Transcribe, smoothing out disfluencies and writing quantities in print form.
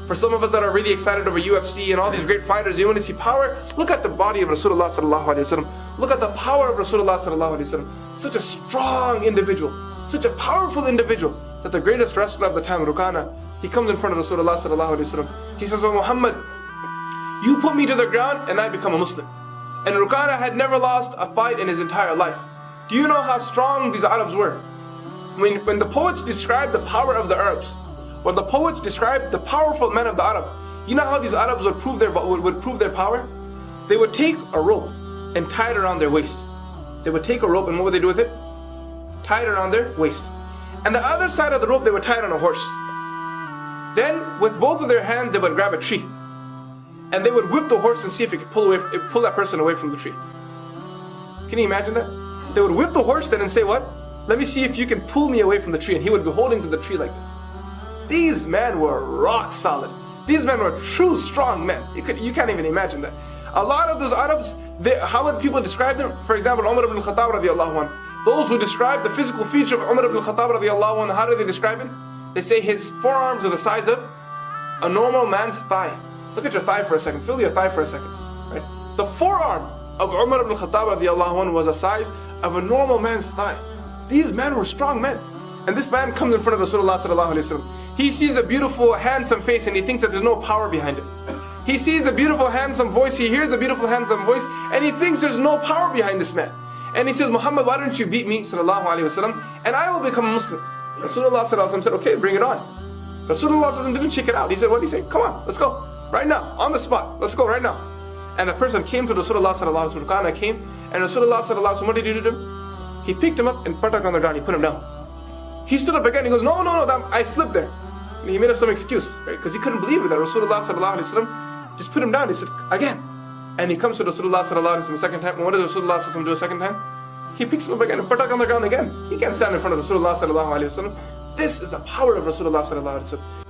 For some of us that are really excited over UFC and all these great fighters, you want to see power? Look at the body of Rasulullah sallallahu alaihi wasallam. Look at the power of Rasulullah sallallahu alaihi wasallam. Such a strong individual, such a powerful individual, that the greatest wrestler of the time, Rukana, he comes in front of Rasulullah sallallahu alaihi wasallam. He says, "Oh Muhammad, you put me to the ground and I become a Muslim." And Rukana had never lost a fight in his entire life. Do you know how strong these Arabs were? When the poets describe the power of the Arabs, when the poets describe the powerful men of the Arab, you know how these Arabs would prove their power? They would take a rope and tie it around their waist. They would take a rope, and what would they do with it? Tie it around their waist. And the other side of the rope, they would tie it on a horse. Then, with both of their hands, they would grab a tree. And they would whip the horse and see if it could pull that person away from the tree. Can you imagine that? They would whip the horse then and say, "What? Let me see if you can pull me away from the tree." And he would be holding to the tree like this. These men were rock solid. These men were true strong men. You can't even imagine that. A lot of those Arabs, how would people describe them? For example, Umar ibn al-Khattab radiallahu anhu. Those who describe the physical feature of Umar ibn al-Khattab radiallahu anhu, how do they describe him? They say his forearms are the size of a normal man's thigh. Look at your thigh for a second. Feel your thigh for a second. Right? The forearm of Umar ibn al-Khattab radiallahu anhu was the size of a normal man's thigh. These men were strong men. And this man comes in front of Rasulullah sallallahu alaihi wasallam. He sees a beautiful, handsome face and he thinks that there's no power behind it. He sees the beautiful, handsome voice, he hears the beautiful, handsome voice, and he thinks there's no power behind this man. And he says, "Muhammad, why don't you beat me, sallallahu alaihi wasallam, and I will become a Muslim." Rasulullah sallallahu alaihi wasallam said, "Okay, bring it on." Rasulullah sallallahu alaihi wasallam didn't check it out. He said, "What did he say? Come on, let's go. Right now, on the spot. Let's go right now." And the person came to Rasulullah sallallahu alaihi wasallam. Rukana came, and Rasulullah sallallahu alaihi wasallam, what did he do to him? He picked him up and put him on the ground. He put him down. He stood up again. He goes, "No, I slipped there." And he made up some excuse, right? Because he couldn't believe it that Rasulullah sallallahu alaihi wasallam just put him down. He said, "Again." And he comes to Rasulullah sallallahu alaihi wasallam a second time. And what does Rasulullah sallallahu alaihi wasallam do a second time? He picks him up again and put him on the ground again. He can't stand in front of Rasulullah sallallahu alaihi wasallam. This is the power of Rasulullah sallallahu alaihi wasallam.